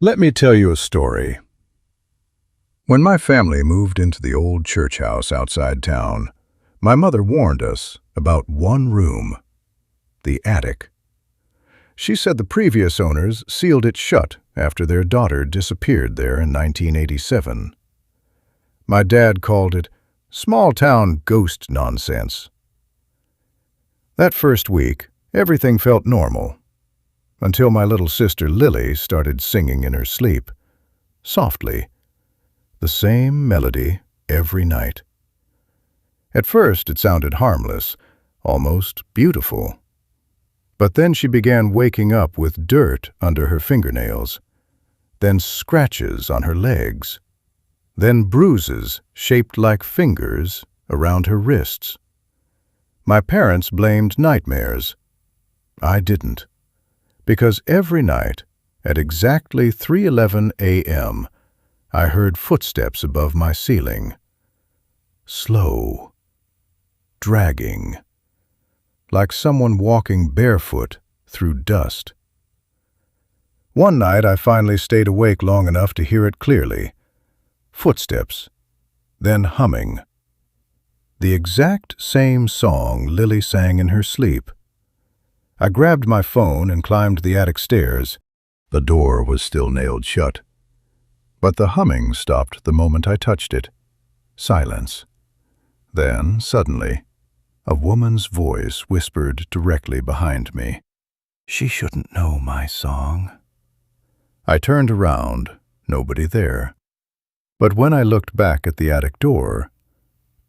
Let me tell you a story. When my family moved into the old church house outside town, my mother warned us about one room, the attic. She said the previous owners sealed it shut after their daughter disappeared there in 1987. My dad called it small-town ghost nonsense. That first week, everything felt normal, until my little sister Lily started singing in her sleep, softly, the same melody every night. At first it sounded harmless, almost beautiful. But then she began waking up with dirt under her fingernails, then scratches on her legs, then bruises shaped like fingers around her wrists. My parents blamed nightmares. I didn't, because every night at exactly 3:11 a.m., I heard footsteps above my ceiling. Slow, dragging, like someone walking barefoot through dust. One night I finally stayed awake long enough to hear it clearly. Footsteps, then humming. The exact same song Lily sang in her sleep. I grabbed my phone and climbed the attic stairs. The door was still nailed shut, but the humming stopped the moment I touched it. Silence. Then, suddenly, a woman's voice whispered directly behind me. "She shouldn't know my song." I turned around, nobody there. But when I looked back at the attic door,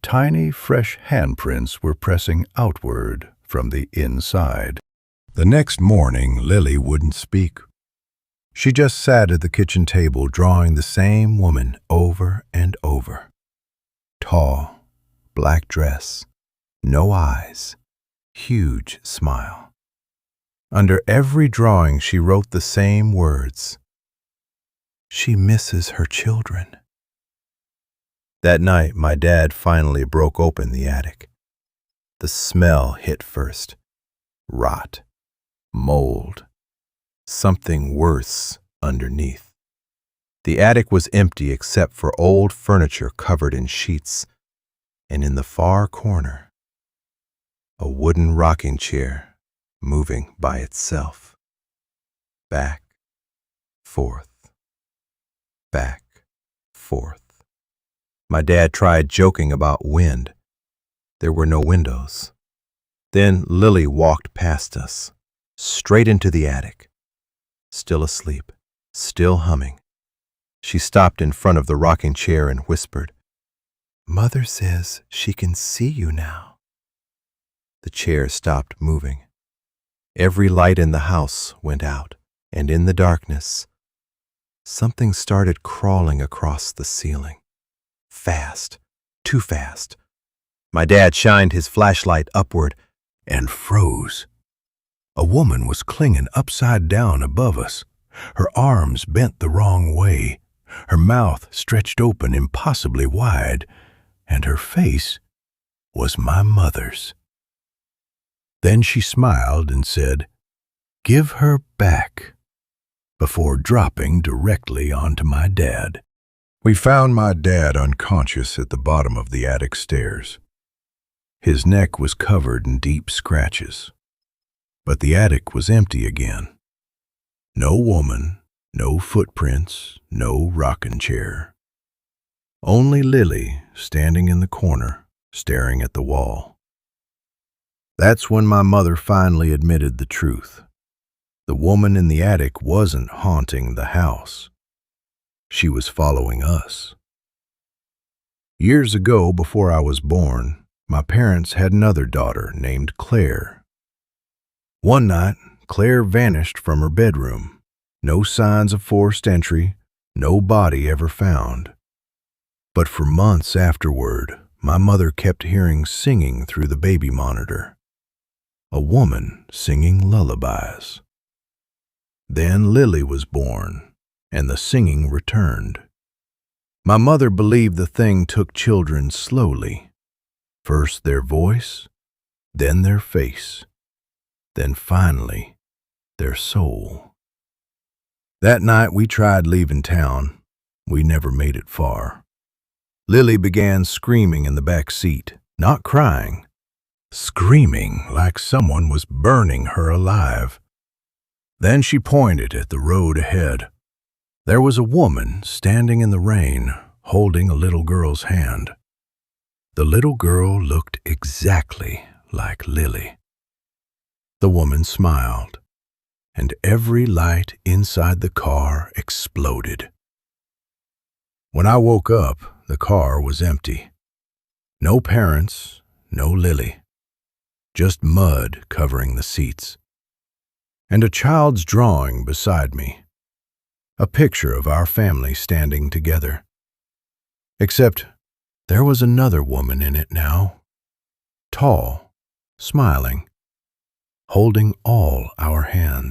tiny, fresh handprints were pressing outward from the inside. The next morning, Lily wouldn't speak. She just sat at the kitchen table drawing the same woman over and over. Tall, black dress, no eyes, huge smile. Under every drawing she wrote the same words. She misses her children. That night, my dad finally broke open the attic. The smell hit first. Rot, mold, something worse underneath. The attic was empty except for old furniture covered in sheets, and in the far corner, a wooden rocking chair moving by itself. Back, forth, back, forth. My dad tried joking about wind. There were no windows. Then Lily walked past us, straight into the attic. Still asleep, still humming. She stopped in front of the rocking chair and whispered, "Mother says she can see you now." The chair stopped moving. Every light in the house went out, and in the darkness, something started crawling across the ceiling. Fast, too fast. My dad shined his flashlight upward and froze. A woman was clinging upside down above us, her arms bent the wrong way, her mouth stretched open impossibly wide, and her face was my mother's. Then she smiled and said, "Give her back," before dropping directly onto my dad. We found my dad unconscious at the bottom of the attic stairs. His neck was covered in deep scratches. But the attic was empty again. No woman, no footprints, no rocking chair. Only Lily standing in the corner, staring at the wall. That's when my mother finally admitted the truth. The woman in the attic wasn't haunting the house. She was following us. Years ago, before I was born, my parents had another daughter named Claire. One night, Claire vanished from her bedroom. No signs of forced entry, no body ever found. But for months afterward, my mother kept hearing singing through the baby monitor. A woman singing lullabies. Then Lily was born, and the singing returned. My mother believed the thing took children slowly. First their voice, then their face, then finally their soul. That night we tried leaving town. We never made it far. Lily began screaming in the back seat, not crying, screaming like someone was burning her alive. Then she pointed at the road ahead. There was a woman standing in the rain, holding a little girl's hand. The little girl looked exactly like Lily. The woman smiled, and every light inside the car exploded. When I woke up, the car was empty. No parents, no Lily. Just mud covering the seats. And a child's drawing beside me. A picture of our family standing together. Except there was another woman in it now. Tall, smiling, holding all our hands.